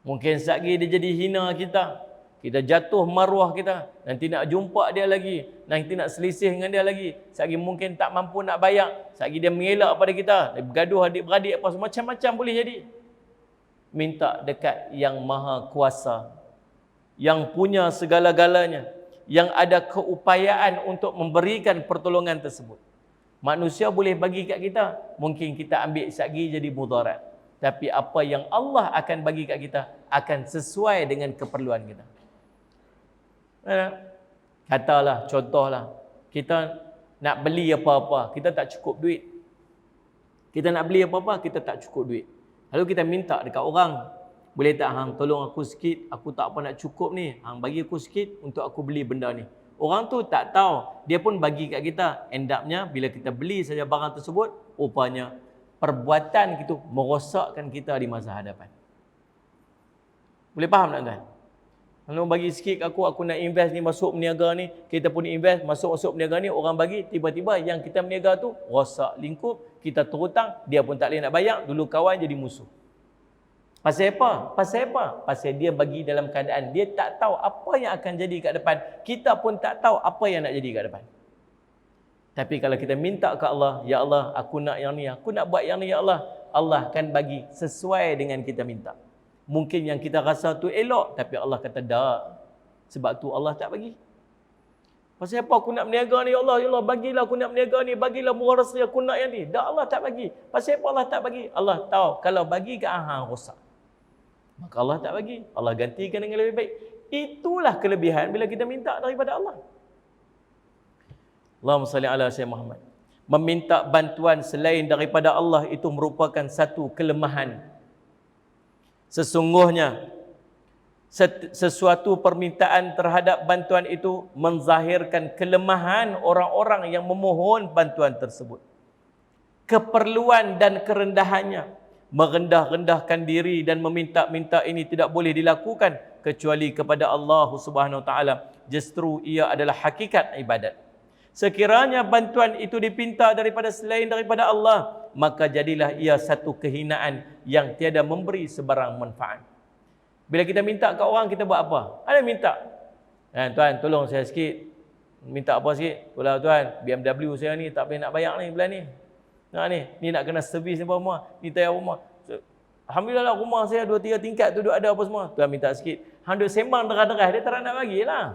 Mungkin sekali dia jadi hina kita. Kita jatuh maruah kita. Nanti nak jumpa dia lagi. Nanti nak selisih dengan dia lagi. Sekali mungkin tak mampu nak bayar. Sekali dia mengelak pada kita. Dia bergaduh adik-beradik apa macam-macam boleh jadi. Minta dekat yang maha kuasa. Yang punya segala-galanya. Yang ada keupayaan untuk memberikan pertolongan tersebut. Manusia boleh bagi kat kita. Mungkin kita ambil sekali jadi mudarat. Tapi apa yang Allah akan bagi kat kita akan sesuai dengan keperluan kita. Katalah, contohlah, kita nak beli apa-apa, kita tak cukup duit. Kita nak beli apa-apa, kita tak cukup duit. Lalu kita minta dekat orang, boleh tak hang tolong aku sikit, aku tak apa nak cukup ni, hang bagi aku sikit untuk aku beli benda ni. Orang tu tak tahu, dia pun bagi kat kita. End up-nya bila kita beli saja barang tersebut, rupanya perbuatan itu merosakkan kita di masa hadapan. Boleh faham tak tuan? Kalau bagi sikit aku nak invest ni, masuk berniaga ni, kita pun invest, masuk berniaga ni, orang bagi, tiba-tiba yang kita berniaga tu rosak lingkup, kita terhutang, dia pun tak boleh nak bayar, dulu kawan jadi musuh. Pasal apa? Pasal apa? Pasal dia bagi dalam keadaan dia tak tahu apa yang akan jadi kat depan. Kita pun tak tahu apa yang nak jadi kat depan. Tapi kalau kita minta ke Allah, ya Allah, aku nak yang ni, aku nak buat yang ni, ya Allah, Allah akan bagi sesuai dengan kita minta. Mungkin yang kita rasa tu elok, tapi Allah kata tak. Sebab tu Allah tak bagi. Pasal apa aku nak berniaga ni, ya Allah, bagilah aku nak berniaga ni, bagilah murah rezeki aku nak yang ni. Tak, Allah tak bagi. Pasal apa Allah tak bagi? Allah tahu kalau bagi ke hang rosak. Maka Allah tak bagi. Allah gantikan dengan lebih baik. Itulah kelebihan bila kita minta daripada Allah. Allahumma salli ala sayyidina Muhammad. Meminta bantuan selain daripada Allah itu merupakan satu kelemahan. Sesungguhnya sesuatu permintaan terhadap bantuan itu menzahirkan kelemahan orang-orang yang memohon bantuan tersebut. Keperluan dan kerendahannya, merendah-rendahkan diri dan meminta-minta ini tidak boleh dilakukan kecuali kepada Allah Subhanahu wa taala. Justru ia adalah hakikat ibadat. Sekiranya bantuan itu dipinta daripada selain daripada Allah, maka jadilah ia satu kehinaan yang tiada memberi sebarang manfaat. Bila kita minta kat orang, kita buat apa? Ada minta. Tuan, tolong saya sikit. Minta apa sikit? Tolong tuan, BMW saya ni tak boleh nak bayar ni bulan ni. Ni nak kena servis ni apa semua. Ni tayar apa semua. Alhamdulillah lah, rumah saya 2-3 tingkat tu duk ada apa semua. Tuan minta sikit. Hang duk sembang derah-derah, dia tak nak bagilah.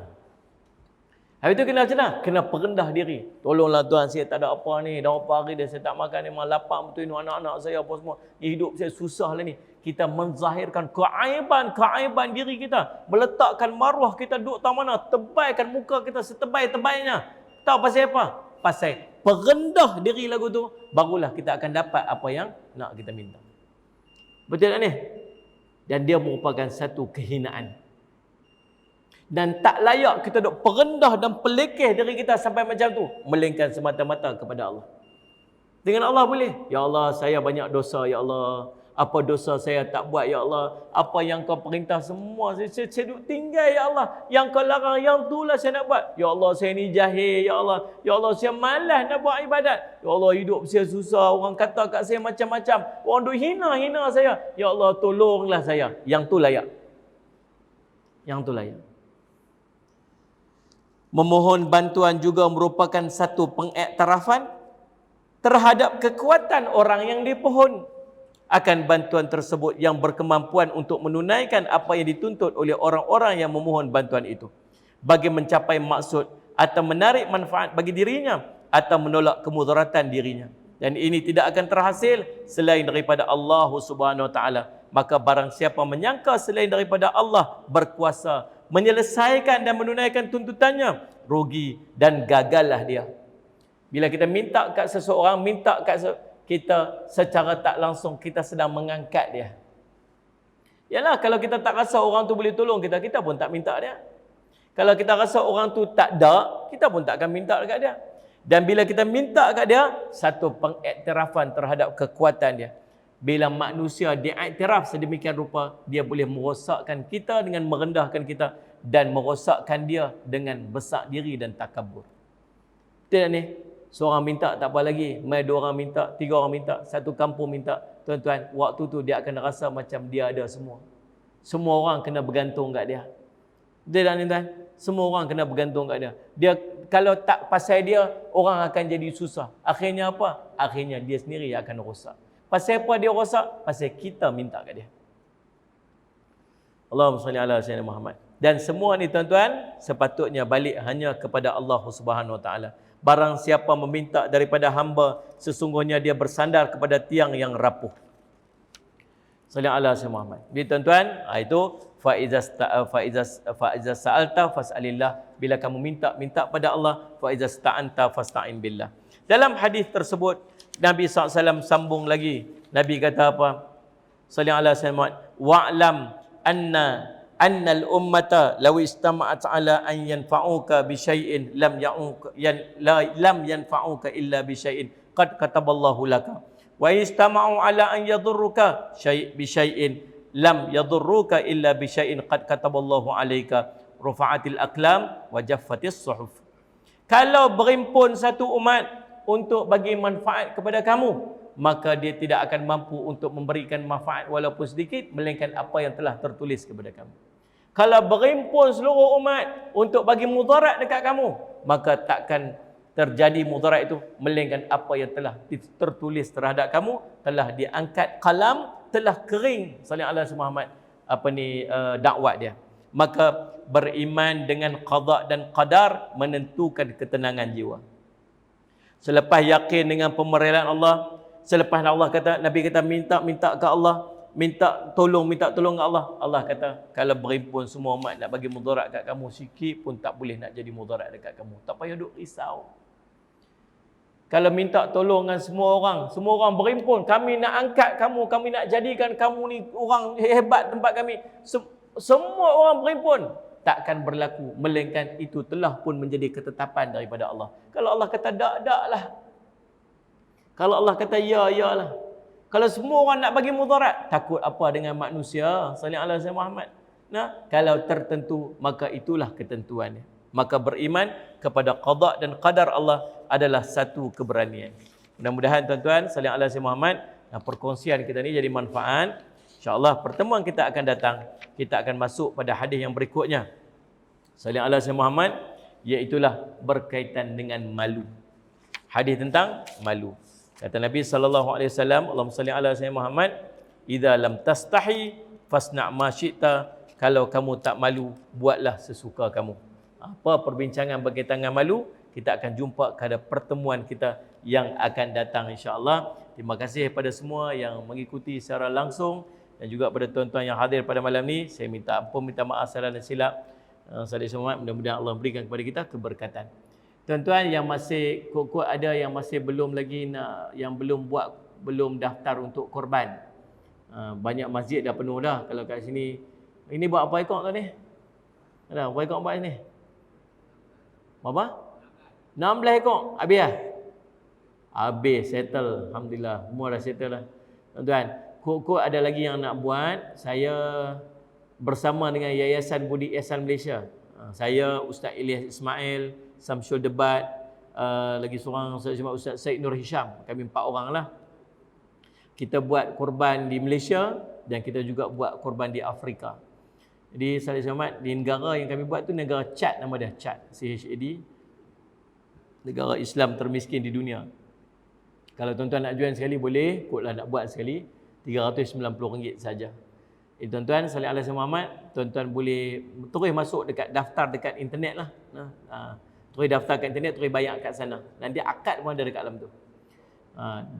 Habis tu kena macam mana? Kena perendah diri. Tolonglah tuan, saya tak ada apa ni. Dah berapa hari dah saya tak makan, memang lapar betul ni, anak-anak saya apa semua. Hidup saya susah lah ni. Kita menzahirkan keaiban diri kita. Meletakkan maruah kita duduk tak mana. Tebalkan muka kita setebal-tebalnya. Tahu pasal apa? Pasal perendah diri lagu tu, barulah kita akan dapat apa yang nak kita minta. Betul tak ni? Dan dia merupakan satu kehinaan. Dan tak layak kita duk perendah dan pelekeh diri kita sampai macam tu, melainkan semata-mata kepada Allah. Dengan Allah boleh. Ya Allah, saya banyak dosa, ya Allah. Apa dosa saya tak buat, ya Allah. Apa yang kau perintah semua saya duk tinggal, ya Allah. Yang kau larang, yang itulah saya nak buat. Ya Allah, saya ni jahil, ya Allah. Ya Allah, saya malas nak buat ibadat. Ya Allah, hidup saya susah. Orang kata kat saya macam-macam. Orang duk hina-hina saya. Ya Allah, tolonglah saya. Yang tu layak. Yang tu layak. Memohon bantuan juga merupakan satu pengiktirafan terhadap kekuatan orang yang dipohon akan bantuan tersebut yang berkemampuan untuk menunaikan apa yang dituntut oleh orang-orang yang memohon bantuan itu bagi mencapai maksud atau menarik manfaat bagi dirinya atau menolak kemudaratan dirinya. Dan ini tidak akan terhasil selain daripada Allah Subhanahu Wa Taala. Maka barang siapa menyangka selain daripada Allah berkuasa menyelesaikan dan menunaikan tuntutannya, rugi dan gagallah dia. Bila kita minta kat seseorang, kita secara tak langsung kita sedang mengangkat dia. Yalah, kalau kita tak rasa orang tu boleh tolong kita, kita pun tak minta dia. Kalau kita rasa orang tu tak ada, kita pun tak akan minta dekat dia. Dan bila kita minta kat dia, satu pengiktirafan terhadap kekuatan dia. Bila manusia diiktiraf sedemikian rupa, dia boleh merosakkan kita dengan merendahkan kita dan merosakkan dia dengan besar diri dan takabur. Betul tak ni? Seorang minta tak apa lagi, mai 2 orang minta, 3 orang minta, satu kampung minta. Tuan-tuan, waktu tu dia akan rasa macam dia ada semua. Semua orang kena bergantung kat dia. Betul tak ni tuan? Semua orang kena bergantung kat dia. Dia kalau tak pasal dia, orang akan jadi susah. Akhirnya apa? Akhirnya dia sendiri akan rosak. Pasal apa dia rosak? Pasal kita minta kat dia. Allahumma salli ala sayyidina Muhammad. Dan semua ni tuan-tuan sepatutnya balik hanya kepada Allah Subhanahu Wa Taala. Barang siapa meminta daripada hamba, sesungguhnya dia bersandar kepada tiang yang rapuh. Salli ala sayyidina Muhammad. Jadi tuan-tuan, itu fa iza sa'alta fas'alillah. Bila kamu minta pada Allah. Fa iza sta'anta fasta'in billah. Dalam hadis tersebut Nabi SAW sambung lagi. Nabi kata apa? Sallallahu alaihi wasallam, wa'lam annal ummata law istama'at ala an yanfa'uka bi syai'in lam yanfa'uka illa bi syai'in qad kataballahu laka. Wa istama'u ala an yadurruka bi syai'in lam yadurruka illa bi syai'in qad kataballahu alayka. Rufa'atil aqlam wa jaffatis suhuf. Kalau berimpun satu umat untuk bagi manfaat kepada kamu, maka dia tidak akan mampu untuk memberikan manfaat walaupun sedikit, melainkan apa yang telah tertulis kepada kamu. Kalau berimpun seluruh umat untuk bagi mudarat dekat kamu, maka takkan terjadi mudarat itu, melainkan apa yang telah tertulis terhadap kamu, telah diangkat kalam, telah kering sallallahu alaihi Muhammad dakwah dia. Maka beriman dengan qada dan qadar menentukan ketenangan jiwa. Selepas yakin dengan pemberelaan Allah, selepas Allah kata, Nabi kata minta ke Allah, minta tolong ke Allah. Allah kata, kalau berimpun semua umat nak bagi mudarat kat kamu, sikit pun tak boleh nak jadi mudarat dekat kamu. Tak payah duk risau. Kalau minta tolong dengan semua orang berimpun, kami nak angkat kamu, kami nak jadikan kamu ni orang hebat tempat kami. Semua orang berimpun, takkan berlaku, melainkan itu telah pun menjadi ketetapan daripada Allah. Kalau Allah kata tak lah. Kalau Allah kata ya lah. Kalau semua orang nak bagi mudarat, takut apa dengan manusia? Sallallahu alaihi Muhammad. Nah, kalau tertentu, maka itulah ketentuannya. Maka beriman kepada qada dan qadar Allah adalah satu keberanian. Mudah-mudahan tuan-tuan sallallahu alaihi Muhammad, perkongsian kita ni jadi manfaat. InsyaAllah pertemuan kita akan datang, kita akan masuk pada hadis yang berikutnya. Sallallahu alaihi Muhammad, iaitulah berkaitan dengan malu. Hadis tentang malu. Kata Nabi sallallahu alaihi wasallam, Allahumma salli ala sayyidina Muhammad, idza lam tastahi fasna' ma syi'ta, kalau kamu tak malu, buatlah sesuka kamu. Apa perbincangan berkaitan dengan malu, kita akan jumpa pada pertemuan kita yang akan datang insya-Allah. Terima kasih kepada semua yang mengikuti secara langsung dan juga pada tuan-tuan yang hadir pada malam ni. Saya minta ampun, minta maaf salah dan silap. Saling selamat, mudah-mudahan Allah berikan kepada kita keberkatan. Tuan-tuan yang masih kuat ada yang masih belum lagi nak, yang belum daftar untuk korban. Banyak masjid dah penuh dah. Kalau kat sini, ini buat apa ekor tu ni? Ada berapa ekor buat ni? Berapa? 16 ekor. Habis dah? Habis, settle. Alhamdulillah, semua dah settle dah. Tuan-tuan, kok ada lagi yang nak buat. Saya bersama dengan Yayasan Budi Ihsan Malaysia. Saya, Ustaz Ilyas Ismail, Samsul Debat, lagi seorang Ustaz Syed Nur Hisham. Kami 4 orang lah. Kita buat korban di Malaysia dan kita juga buat korban di Afrika. Jadi saling selamat, di negara yang kami buat tu negara Chad, nama dia Chad, CHAD. Negara Islam termiskin di dunia. Kalau tuan-tuan nak join sekali boleh, kotlah nak buat sekali, RM390 saja. Tuan-tuan, salih alaihi Muhammad, tuan-tuan boleh terus masuk dekat daftar dekat internet lah. Terus daftar kat internet, terus bayar kat sana. Nanti akad pun ada dekat dalam tu.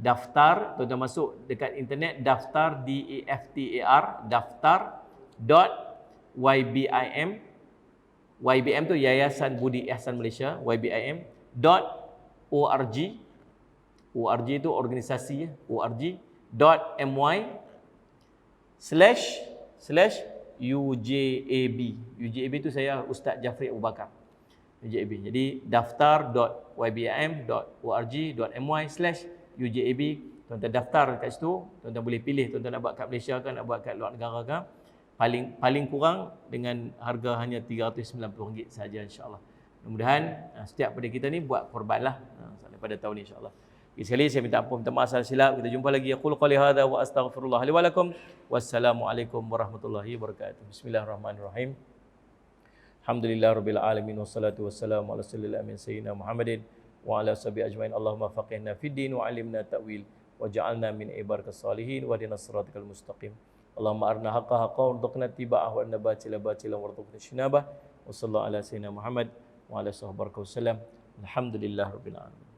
Daftar, tuan-tuan masuk dekat internet, daftar DAFTAR, daftar.ybim, YBM tu Yayasan Budi Ihsan Malaysia, ybim.org, org tu organisasi, org.my/UJAB. UJAB tu saya Ustaz Jafri Abu Bakar. UJAB. Jadi daftar.ybim.org.my/UJAB. Tuan-tuan daftar kat situ, tuan-tuan boleh pilih tuan-tuan nak buat kat Malaysia ke, nak buat kat luar negara ke. Paling kurang dengan harga hanya RM390 saja insya-Allah. Mudah-mudahan setiap pada kita ni buat korbanlah pada tahun ni insya-Allah. Sekali saya minta ampun, minta maaf salah silap. Kita jumpa lagi. Aqulu qouli hadza wa astaghfirullah li wa lakum. Wassalamualaikum warahmatullahi wabarakatuh. Bismillahirrahmanirrahim. Alhamdulillahirabbil alamin wassalatu wassalamu ala sayyidil amin sayyidina Muhammadin wa ala sahbihi ajmain. Allahumma faqihna fid din wa 'allimna ta'wil waj'alna min ibadikas salihin wa hdinas siratal mustaqim. Allahumma arina haqqa haqqan warzuqna ittiba'ah wa arina batila batilan warzuqna ijtinabah. Wa sallallahu ala sayyidina Muhammad wa ala sahbihi wasallam. Alhamdulillahirabbil alamin.